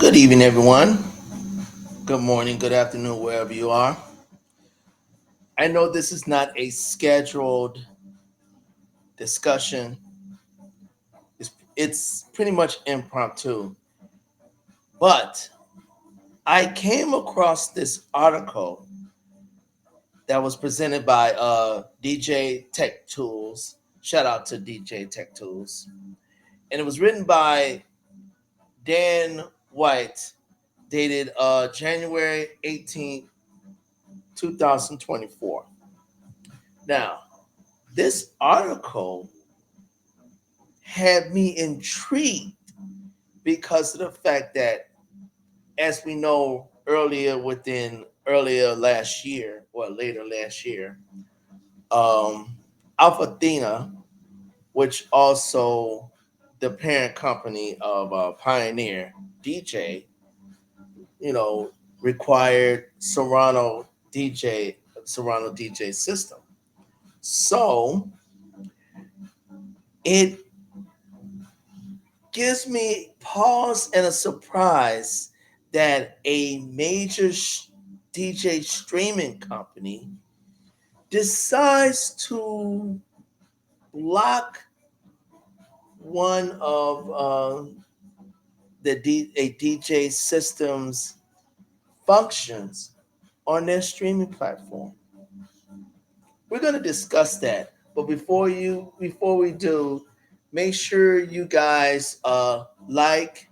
Good evening, everyone. Good morning, good afternoon, wherever you are. I know this is not a scheduled discussion, it's pretty much impromptu, but I came across this article that was presented by DJ Tech Tools. Shout out to DJ Tech Tools. And it was written by Dan White, dated January 18th, 2024. Now, this article had me intrigued because of the fact that, as we know, earlier last year or later last year, um, Alpha Athena, which also the parent company of Pioneer DJ, you know, required Serrano DJ system. So it gives me pause and a surprise that a major DJ streaming company decides to block one of a DJ system's functions on their streaming platform. We're going to discuss that, but before we do, make sure you guys like,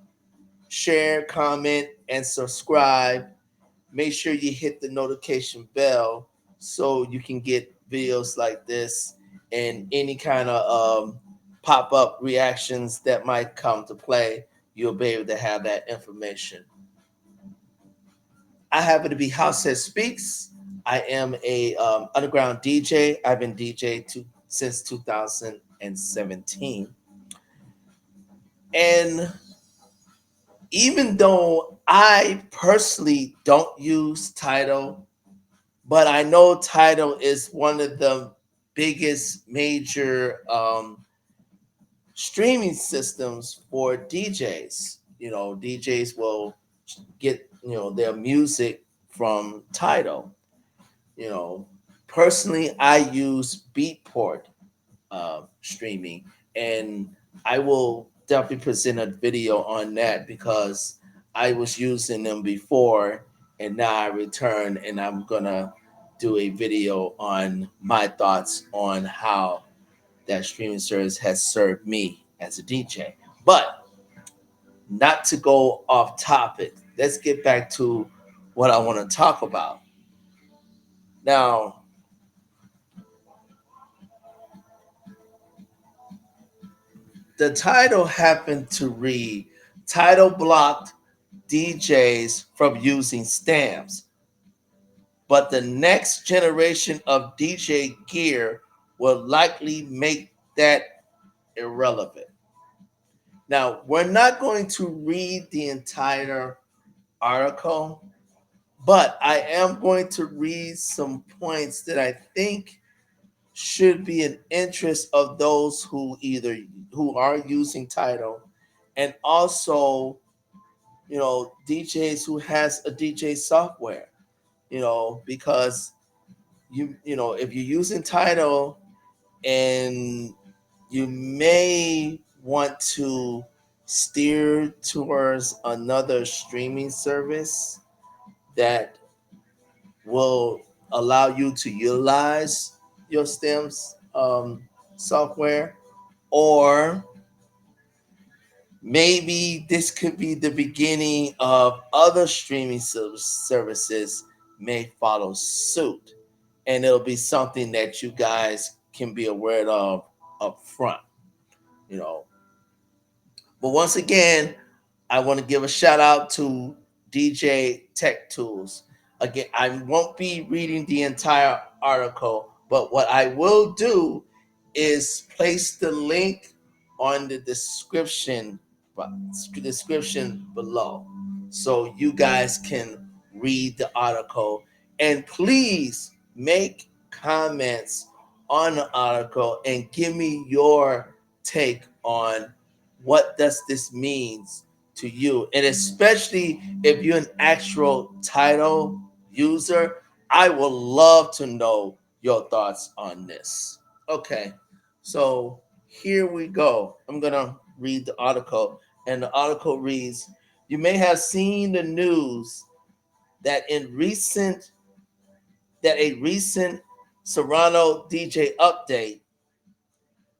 share, comment, and subscribe. Make sure you hit the notification bell so you can get videos like this and any kind of pop up reactions that might come to play. You'll be able to have that information. I happen to be House That Speaks. I am a underground DJ. I've been since 2017. And even though I personally don't use Tidal, but I know Tidal is one of the biggest major streaming systems for DJs. You know, DJs will get their music from Tidal. You know, personally, I use Beatport streaming, and I will definitely present a video on that because I was using them before, and now I return, and I'm gonna do a video on my thoughts on how that streaming service has served me as a DJ. But not to go off topic, let's get back to what I want to talk about. Now, the title happened to read Title Blocked DJs from Using Stamps, but the next generation of DJ gear will likely make that irrelevant. Now, we're not going to read the entire article, but I am going to read some points that I think should be an interest of those who are using Tidal, and also DJs who has a DJ software. Because if you're using Tidal and you may want to steer towards another streaming service that will allow you to utilize your stems software, or maybe this could be the beginning of other streaming services may follow suit, and it'll be something that you guys can be aware of up front. you know but once again, I want to give a shout out to DJ Tech Tools. Again, I won't be reading the entire article, but what I will do is place the link on the description below, so you guys can read the article, and please make comments on the article and give me your take on what does this means to you. And especially if you're an actual Tidal user, I would love to know your thoughts on this. Okay, so here we go. I'm going to read the article, and the article reads, you may have seen the news that a recent Serrano DJ update,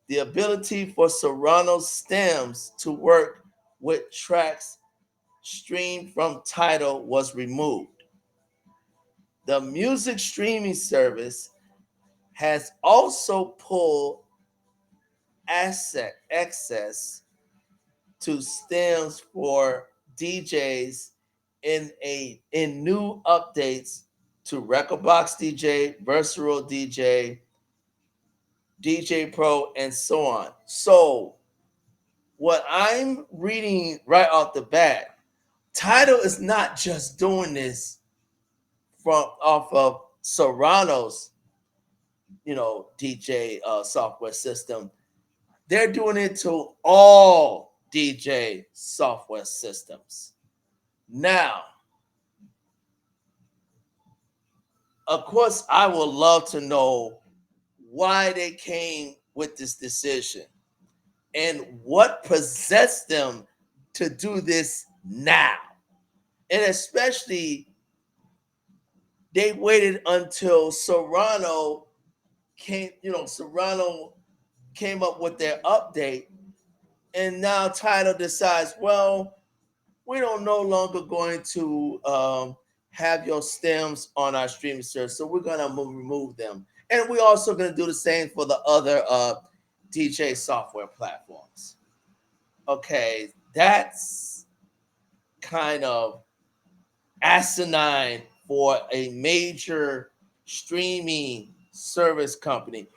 the ability for Serrano stems to work with tracks streamed from Tidal was removed. The music streaming service has also pulled access to stems for DJs in new updates to Recordbox DJ, Versatile DJ, DJ Pro, and so on. So, what I'm reading right off the bat, Tidal is not just doing this from off of Serrano's, DJ software system. They're doing it to all DJ software systems. Now, of course, I would love to know why they came with this decision and what possessed them to do this now. And especially, they waited until Serrano came up with their update, and now Tidal decides, well, we don't no longer going to have your stems on our streaming service, so we're gonna remove them, and we're also gonna do the same for the other DJ software platforms. Okay, that's kind of asinine for a major streaming service company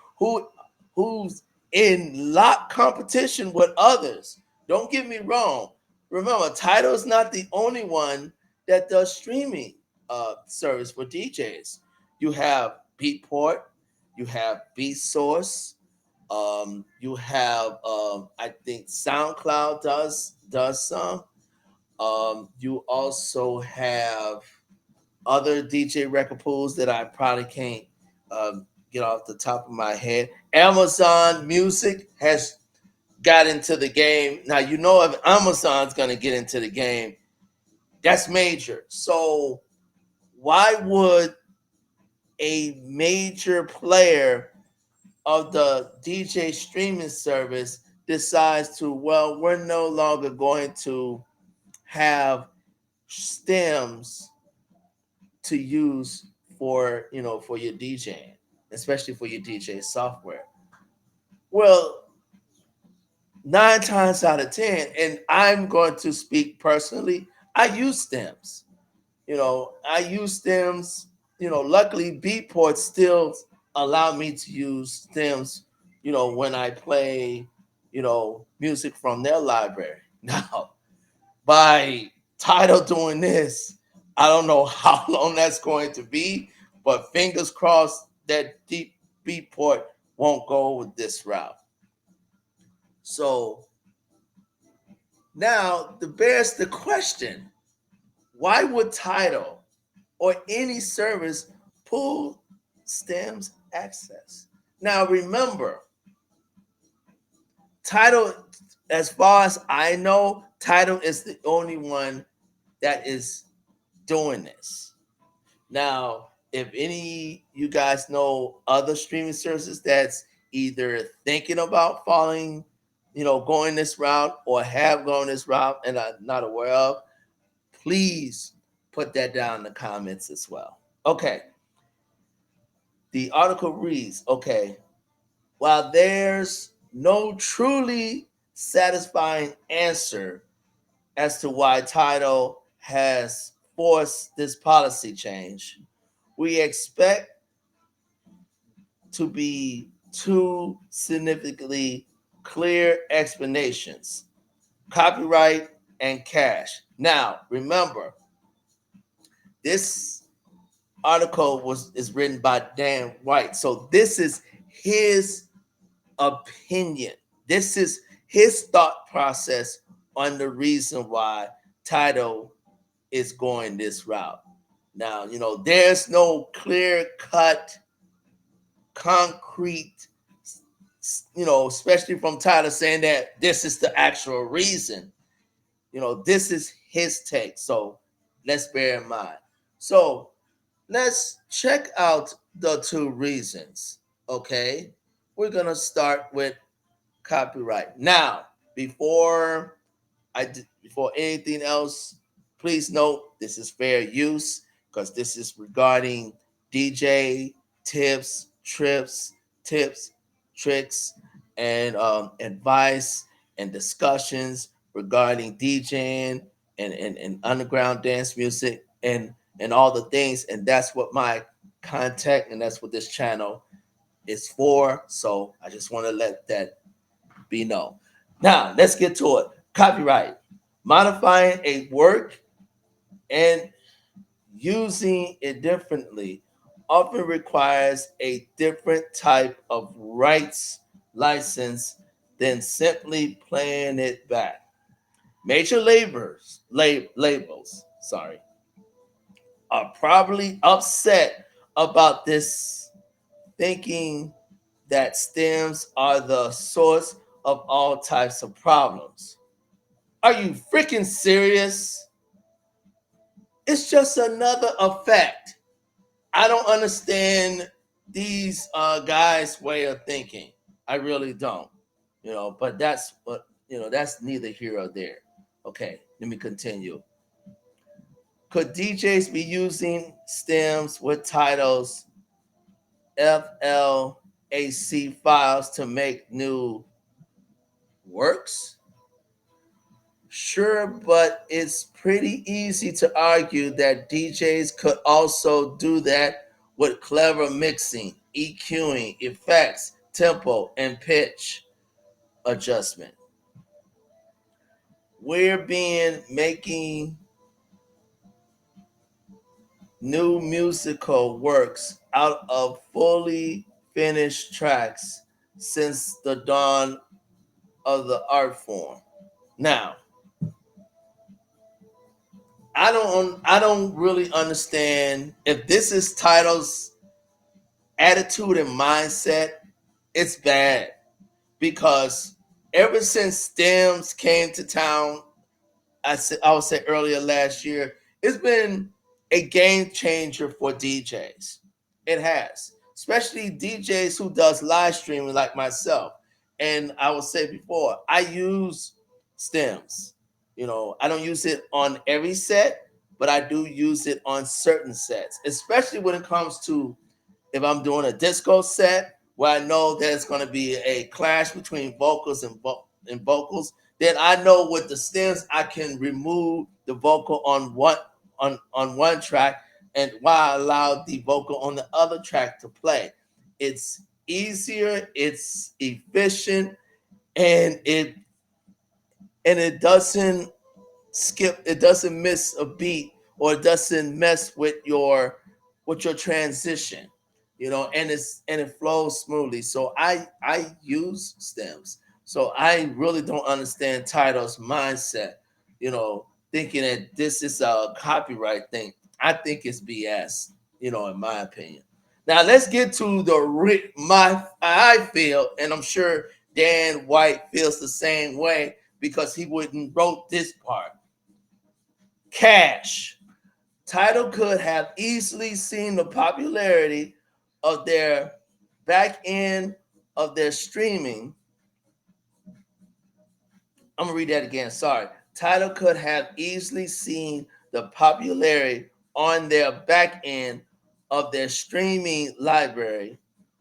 who's in lock competition with others. Don't get me wrong. Remember, Tidal is not the only one that does streaming service for DJs. You have Beatport, you have BeatSource, you have I think SoundCloud does some. You also have other DJ record pools that I probably can't get off the top of my head. Amazon Music has got into the game. Now, if Amazon's going to get into the game, that's major. So why would a major player of the DJ streaming service decide to, well, we're no longer going to have stems to use for your DJing, especially for your DJ software? Well, 9 times out of 10, and I'm going to speak personally, I use stems. I use stems. Luckily, Beatport still allow me to use stems. When I play, music from their library. Now, by Tidal doing this, I don't know how long that's going to be, but fingers crossed that deep Beatport won't go with this route. So now bears the question, why would Tidal or any service pull stems access? Now remember, Tidal, as far as I know, Tidal is the only one that is doing this. Now, if any you guys know other streaming services that's either thinking about going this route or have gone this route and I'm not aware of, please put that down in the comments as well. Okay. The article reads, okay, while there's no truly satisfying answer as to why Tidal has forced this policy change, we expect to be two significantly clear explanations: copyright and cash. Now, remember, this article is written by Dan White, so this is his opinion. This is his thought process on the reason why Tidal is going this route. Now, there's no clear cut, concrete, especially from Tyler saying that this is the actual reason. This is his take. So let's bear in mind. So let's check out the two reasons. Okay. We're going to start with copyright. Now, before anything else, please note this is fair use because this is regarding DJ tips, tricks, and advice and discussions regarding DJing and underground dance music and all the things. And that's what my contact and that's what this channel is for. So I just want to let that be known. Now, let's get to it. Copyright. Modifying a work and using it differently often requires a different type of rights license than simply playing it back. Major labels, are probably upset about this, thinking that stems are the source of all types of problems. Are you freaking serious? It's just another effect. I don't understand these guys' way of thinking. I really don't. But that's neither here or there. Okay, let me continue. Could DJs be using stems with titles FLAC files to make new works? Sure, but it's pretty easy to argue that DJs could also do that with clever mixing, EQing, effects, tempo, and pitch adjustment. We're being making new musical works out of fully finished tracks since the dawn of the art form. Now, I don't really understand if this is Tidal's attitude and mindset. It's bad because ever since stems came to town, I would say earlier last year, it's been a game changer for DJs. It has, especially DJs who does live streaming like myself. And I will say before, I use stems. I don't use it on every set, but I do use it on certain sets, especially when it comes to if I'm doing a disco set where I know there's going to be a clash between vocals and vocals, then I know with the stems I can remove the vocal on one track and while I allow the vocal on the other track to play. It's easier, it's efficient, and it doesn't skip, it doesn't miss a beat or it doesn't mess with your transition, and it flows smoothly. So I use stems. So I really don't understand Tidal's mindset, thinking that this is a copyright thing. I think it's BS, in my opinion. Now let's get to my I feel, and I'm sure Dan White feels the same way because he wouldn't wrote this part. Cash. Tidal could have easily seen the popularity of their back end of their streaming. I'm gonna read that again. Sorry. Tidal could have easily seen the popularity on their back end of their streaming library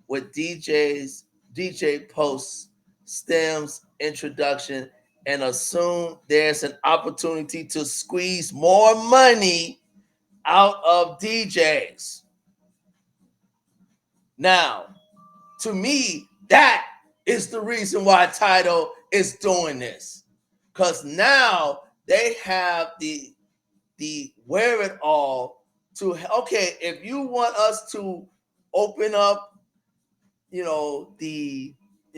with DJ posts, stems, introduction, and assume there's an opportunity to squeeze more money out of DJs. Now, to me, that is the reason why Tidal is doing this. Because now they have the wherewithal to, okay, if you want us to open up,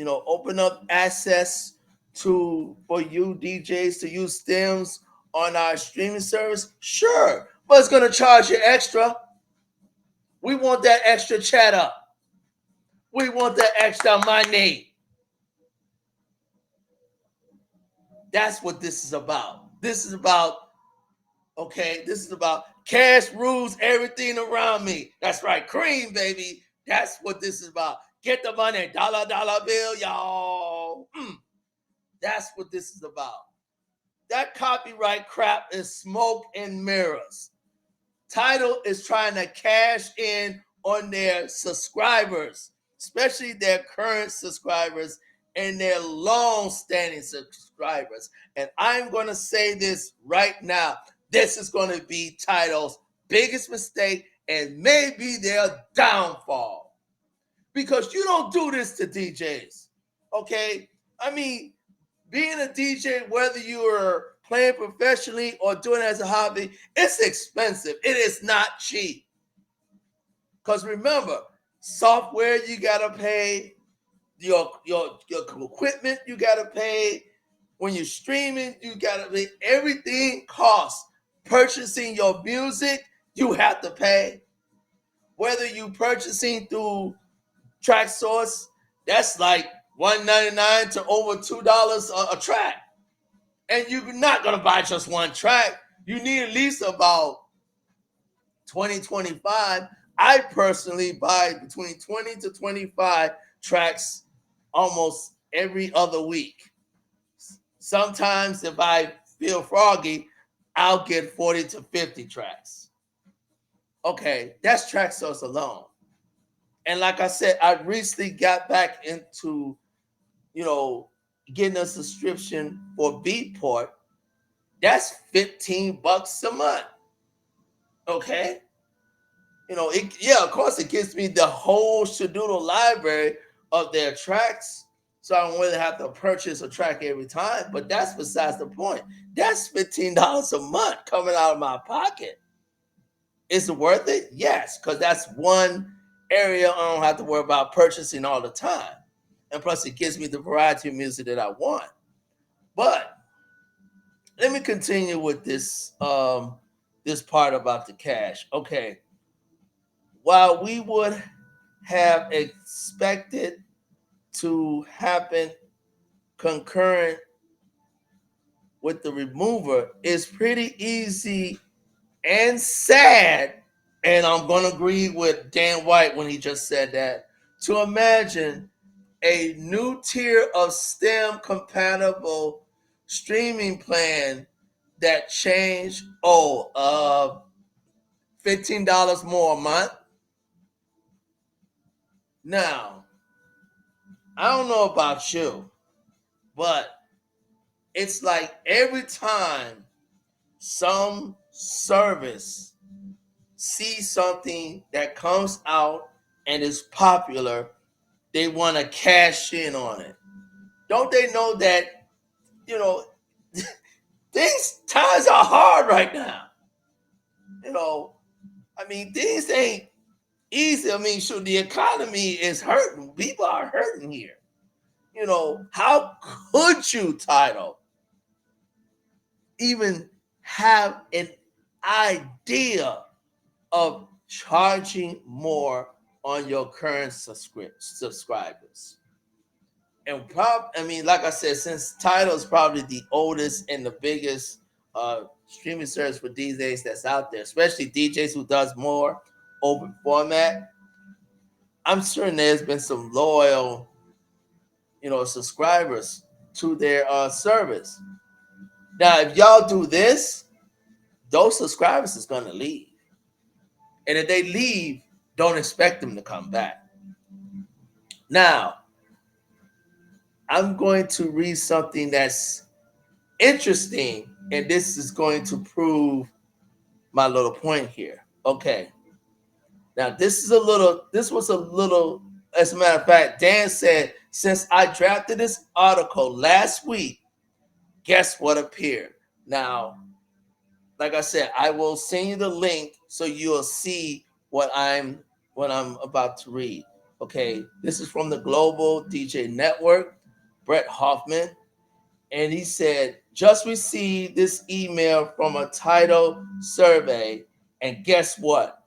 open up access for you DJs to use stems on our streaming service? Sure, but it's gonna charge you extra. We want that extra cheddar. We want that extra money. That's what this is about. This is about, okay, this is about cash rules everything around me. That's right, cream, baby. That's what this is about. Get the money, dollar, dollar bill, y'all. That's what this is about. That copyright crap is smoke and mirrors. Tidal is trying to cash in on their subscribers, especially their current subscribers and their long-standing subscribers. And I'm going to say this right now. This is going to be Tidal's biggest mistake and maybe their downfall. Because you don't do this to DJs. Okay? I mean, being a DJ, whether you're playing professionally or doing it as a hobby, it's expensive. It is not cheap. Because remember, software you gotta pay, your equipment you gotta pay. When you're streaming, you gotta pay. Everything costs. Purchasing your music, you have to pay. Whether you purchasing through Track Source, that's like $1.99 to over $2 a track. And you're not going to buy just one track. You need at least about 20, 25. I personally buy between 20 to 25 tracks almost every other week. Sometimes if I feel froggy, I'll get 40 to 50 tracks. Okay, that's Track Source alone. And like I said, I recently got back into, getting a subscription for Beatport. That's $15 a month. Okay. Of course, it gives me the whole Shadoodle library of their tracks. So I don't really have to purchase a track every time. But that's besides the point. That's $15 a month coming out of my pocket. Is it worth it? Yes, because that's one area I don't have to worry about purchasing all the time. And plus, it gives me the variety of music that I want. But let me continue with this this part about the cash. Okay. While we would have expected to happen concurrent with the remover, it's pretty easy and sad, and I'm going to agree with Dan White when he just said that, to imagine a new tier of STEM compatible streaming plan that changed $15 more a month. Now, I don't know about you, but it's like every time some service sees something that comes out and is popular, they want to cash in on it. Don't they know that, times are hard right now. Things ain't easy. The economy is hurting. People are hurting here. How could you, Tidal, even have an idea of charging more on your current subscribers? And like I said, since Tidal is probably the oldest and the biggest streaming service for DJs that's out there, especially DJs who does more open format, I'm certain there's been some loyal, subscribers to their service. Now, if y'all do this, those subscribers is going to leave. And if they leave, don't expect them to come back. Now, I'm going to read something that's interesting, and this is going to prove my little point here. Okay. Now, this was a little, as a matter of fact, Dan said, since I drafted this article last week, guess what appeared? Now, like I said, I will send you the link so you'll see what I'm about to read. Okay, this is from the Global DJ Network, Brett Hoffman. and he said, just received this email from a title survey, and guess what?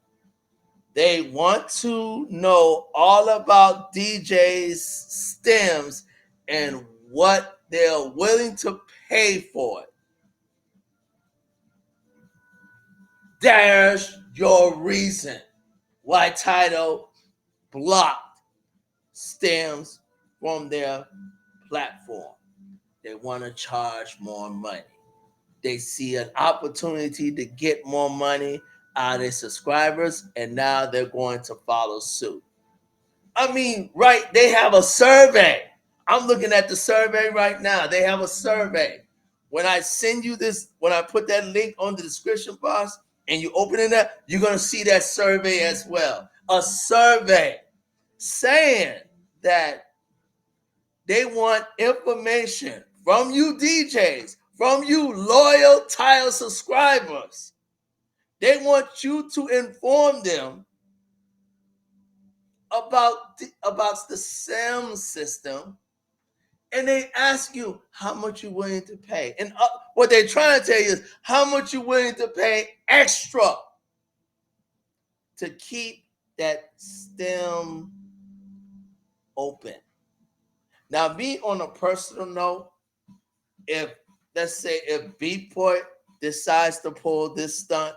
They want to know all about DJs stems and what they're willing to pay for it. There's your reason why Tidal blocked stems from their platform. They want to charge more money. They see an opportunity to get more money out of their subscribers, and now they're going to follow suit. I mean, right, they have a survey. I'm looking at the survey right now. They have a survey. When I send you this, when I put that link on the description box and you open it up, you're going to see that survey as well. A survey saying that they want information from you DJs, from you loyal Tidal subscribers. They want you to inform them about the SIM system, and they ask you how much you're willing to pay. And what they're trying to tell you is how much you're willing to pay extra to keep that stem open. Now, me on a personal note, if let's say if Beatport decides to pull this stunt,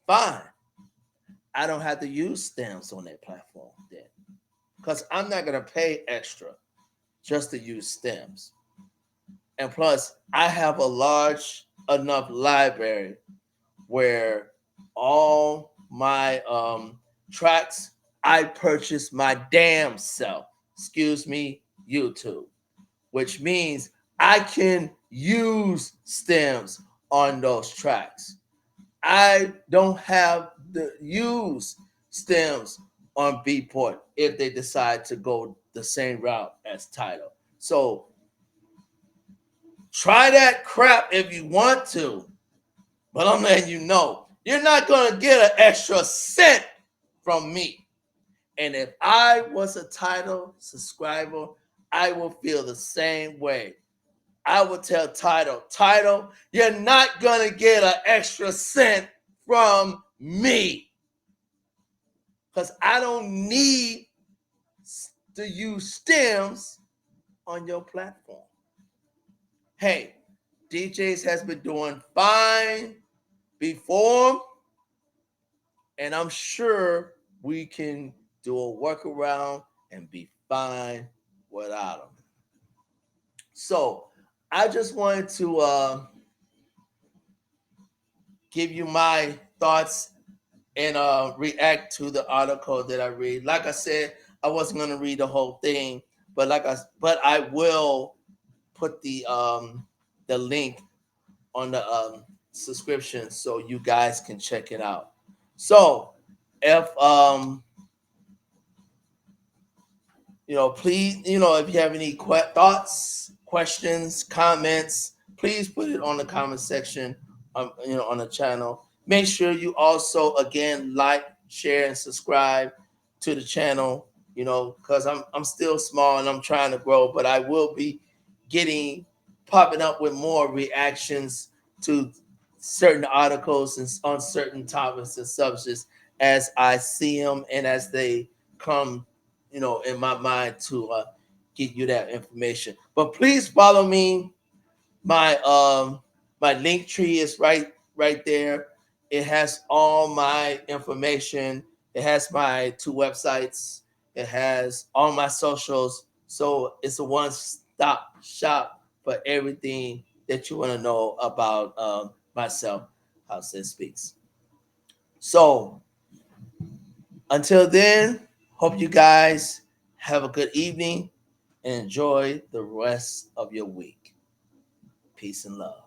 fine. I don't have to use stems on that platform then, because I'm not gonna pay extra just to use stems. And plus, I have a large enough library where all my tracks I purchased my damn self. Excuse me, YouTube, which means I can use stems on those tracks. I don't have to use stems on Beatport if they decide to go the same route as Tidal. So try that crap if you want to, but I'm letting you know you're not going to get an extra cent from me. And if I was a Tidal subscriber, I will feel the same way. I would tell Tidal, you're not going to get an extra cent from me, because I don't need to use stems on your platform. Hey, DJs has been doing fine before, and I'm sure we can do a workaround and be fine without them. So I just wanted to give you my thoughts and react to the article that I read. Like I said, I wasn't going to read the whole thing, but I will put the link on the subscription so you guys can check it out. So if please, if you have any thoughts, questions, comments, please put it on the comment section, on the channel. Make sure you also, again, like, share, and subscribe to the channel, because I'm still small and I'm trying to grow, but I will be popping up with more reactions to certain articles and on certain topics and subjects as I see them and as they come in my mind to get you that information. But please follow me. My link tree is right there. It has all my information. It has my 2 websites. It has all my socials. So it's a one-stop shop for everything that you want to know about myself, House That Speaks. So until then, hope you guys have a good evening and enjoy the rest of your week. Peace and love.